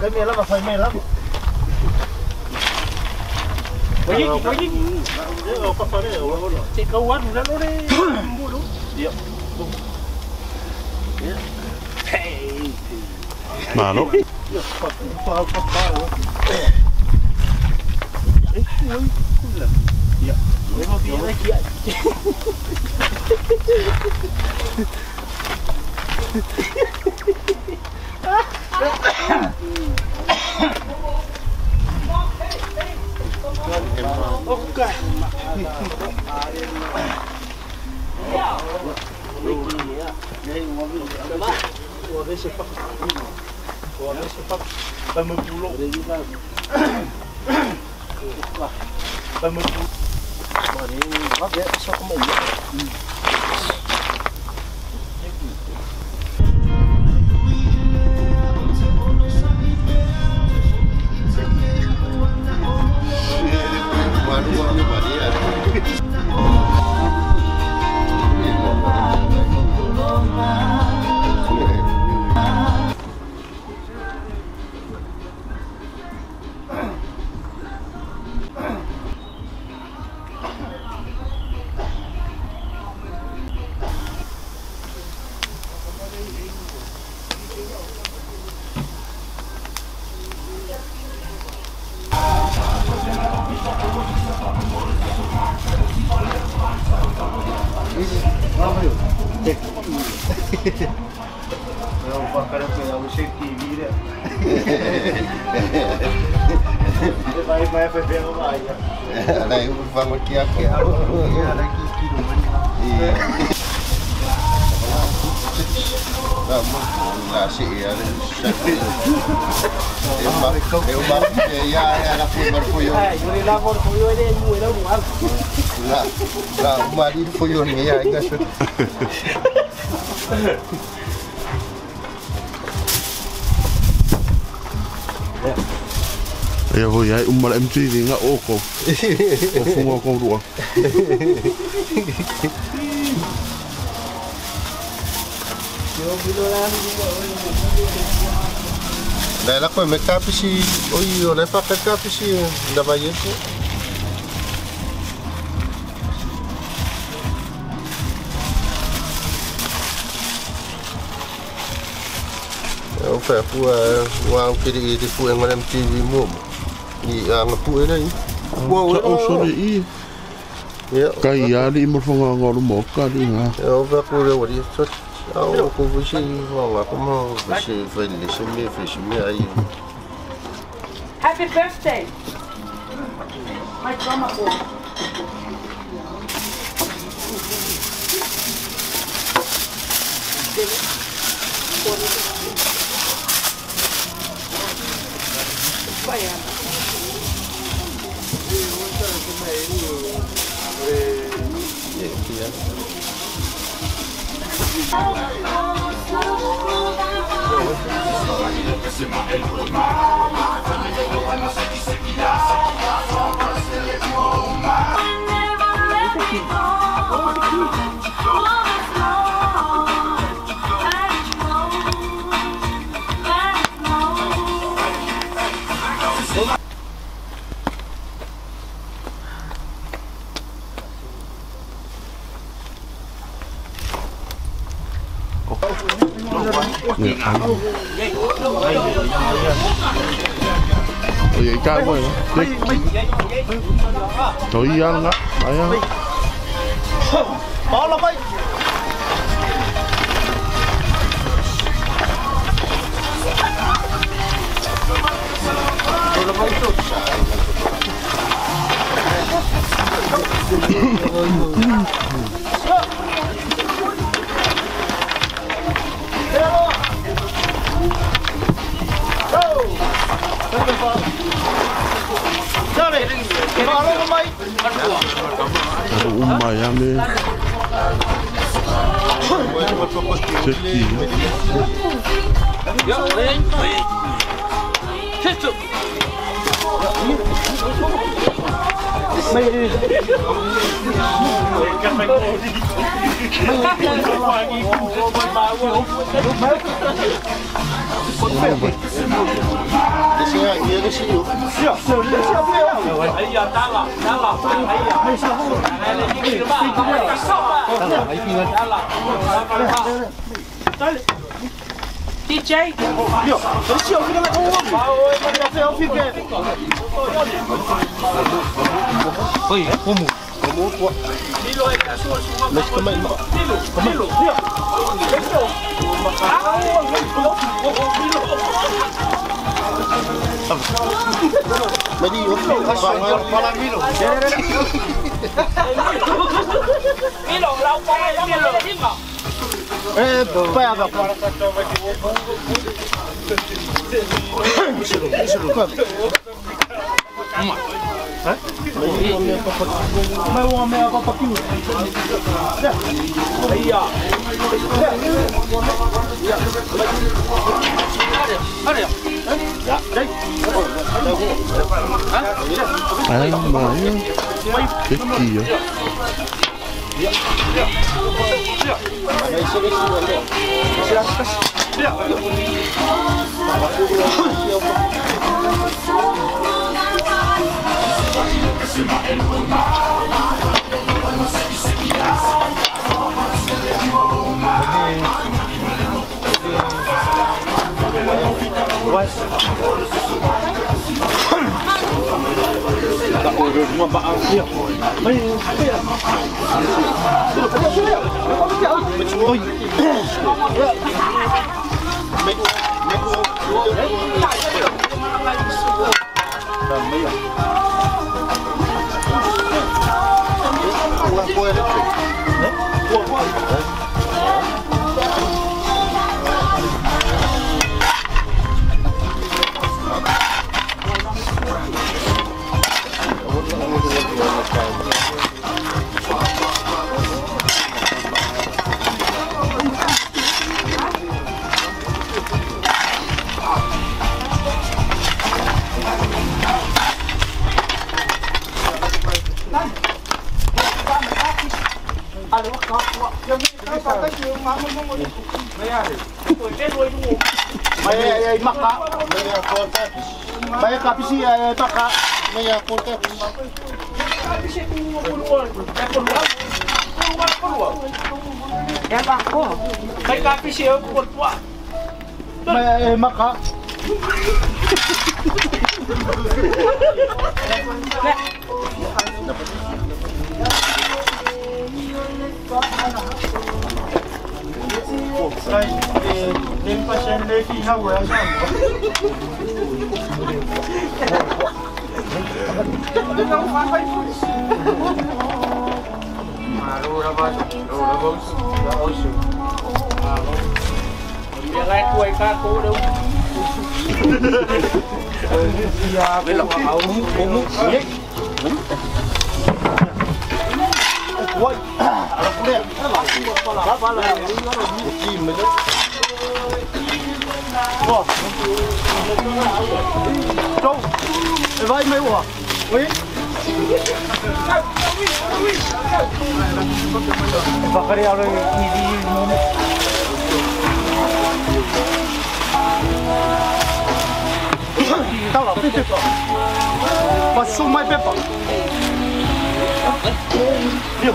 Cái mẹ lắm mà phải mẹ lắm. Quay đi. Chị câu quá rồi đó đi. Mua đúng. Điệu. Mà nó. Não, cara, eu achei que vira. Vai beber no mar. Đây vamos aqui aqui. Là chị nếu mà là phụ mà phụ yêu người làm một phụ yêu đây mùi đâu đủ ăn là mà đi phụ yêu nghĩ ai cái ya voi ai umala MT nga oko o fungo ko ruwa đây là coi mấy cà phê ôi rồi này phát cái cà phê là bao nhiêu chứ không phải phụ hoàng kia đi phụ em làm gì mua gì mà phụ ở đây wow nó số đi cái ya đi một phong ngõ một cái đi hả không phải phụ rồi đi xuất aku bersih, aku mau bersih, bersih air. Happy birthday, my drama boy. vậy cao quá rồi trời ăn á phải á bỏ lắm ấy umma ya me Çekti. Ya, Ketchup. DJ. Oi, como? Como tua? Mas como é? Mas digo, fala Milo. Milo, lau pa Milo lima. Pega. Mas o homem é para papiu. Aí, ó. Kecil. Tak urus semua baang dia. May maka, may kapisi ay maka, may kontak. Yan ako. May kape siya po. May maka. Din pa siya leki hawa siya. Yang lain kuai kaku đâu. Với lọc áo mũ. Oi, ala pure. Bala. Kim me. Ó. Đâu. Vai mai ó. Oi. Bakari ala ini momo. Tao là tiếp tục. Và sung mai bếp vào. Điều.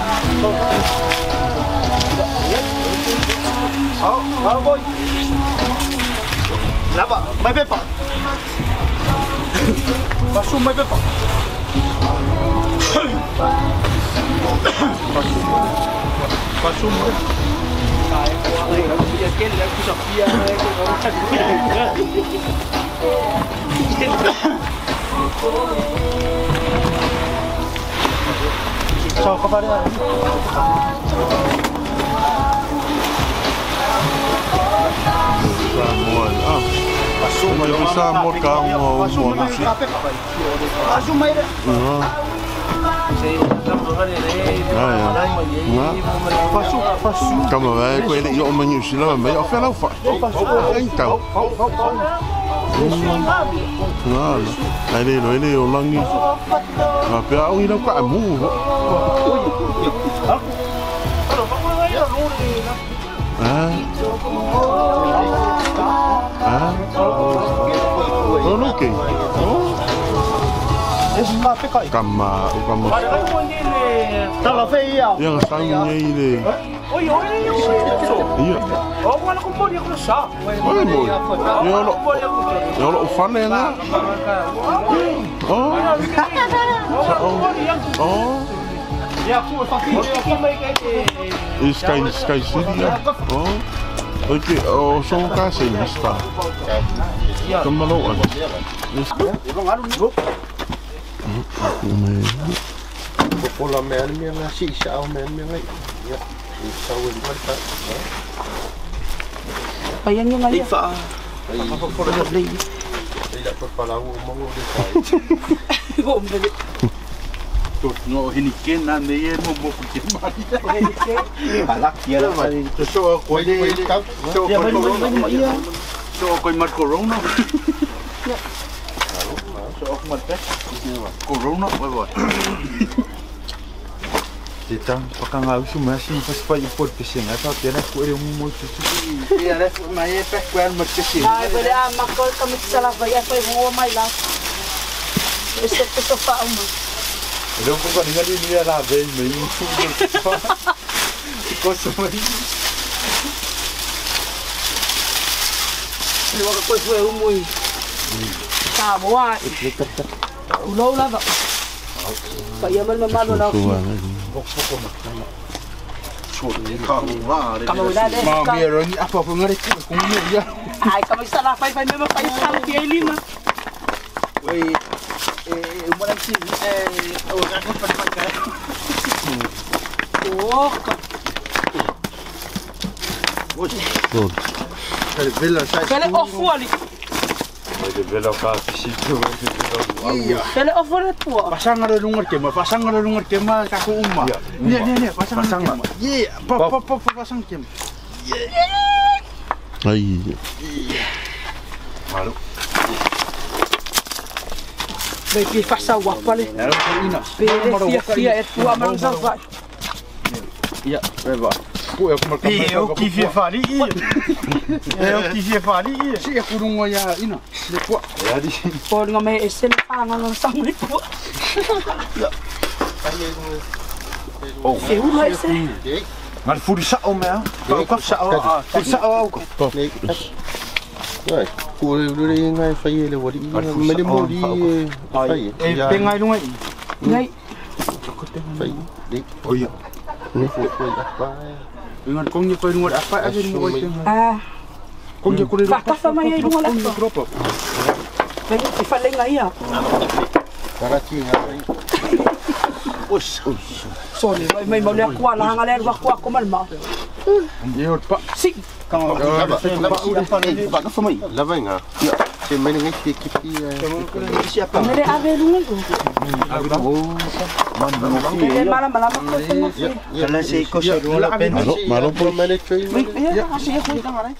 Halo boy. Lapa, mai bếp vào. Và sung mai bếp vào. Và sung. Cái qua đây nó bây giờ kết lại cái kia này cái nó chắc sao các bạn đây Samuel, may bisa mo ka mo mo si. Asumay rin. Kamu vai ko ele yo manyu sila, mas eu falo fa. Então. Ngala. Ai le o langi. Nga pe au ina ka mu. No ke. Kama. Tala feia. Yang sang ile. Oi, Iya. oh, wala ko po, di ako nasa. Oi mo. Yo lo fane nga. Oh. Oh. Ya, aku may kay Sky City. Oh. Oke, oh so ka se nesta. Kamalo an. Pola men nga si sa men nga. Ya. Sa wala pa. Ayan yung ngayon. Tidak perpalau mau dekai. no hinikin na niyan mo mo pagkimali. Balak ya lah. So ko ni tap. So ko mat corona. So ako mat corona ba. Então, para cá o máximo faz para o porto assim, até ter na coisa muito assim. E era mas é para qual mas assim. Ai, vale a macol kami sa lava ya foi mo mai lá. Isso pa uma. Eu vou ganhar dinheiro lá bem, mesmo. Coisa mais. Ni wala ko foi umuy. Tá boa. Ulo lava. Kaya man mamalo na ako. Kamu dah deh. Mami orang ni apa pun ngerti aku ni ya. Ay, kami sa lava pa memang kayo sa lima. Wei orang sini orang aku pada pakai. Oh. Good. Ada bela saya. Kale off wali. Ada bela ka situ. Iya. Kale off wali tu. Pasang ada lungar kema, kaku umma. Ni pasang. Ye, pasang kem. Ai. Malu. Baik fasa wapa le. Era ina. Fia é tua mas não vai. Ja, beba. Pô, eu como eu que via fali. Eu que via fali. Se eu por um olhar ina. Depois. É de. Por nga may esen pa nga ng samli po. Oh. Eu não sei. Maar voor die sao mer. Kau sao. Sao. Nei. Rồi, cô đi ngay phải là what đi. Mấy đêm đi phải. Bên ngay luôn ấy. Ngay. Phải đi. Ôi. Ni phụ phụ apa. Dengan kau ni kau dengar apa aja ni kau itu. Ah. Kau ni kau dengar. Fakta sama ya dengar apa? Berapa? Baik ifaleng nga iya. Para tinha. Us. Sorry, may mali ako lang nga ler ako malma. Yun pa. Si. Kau apa sama ini? Lava nga. Ya. Si may nga kikipi. Siapa? Mere ave lungo. Mere malam ko sa mo. Ya. Kalau si ko sa wala pen. Malo po manage. Ya, kasi ako ita nga.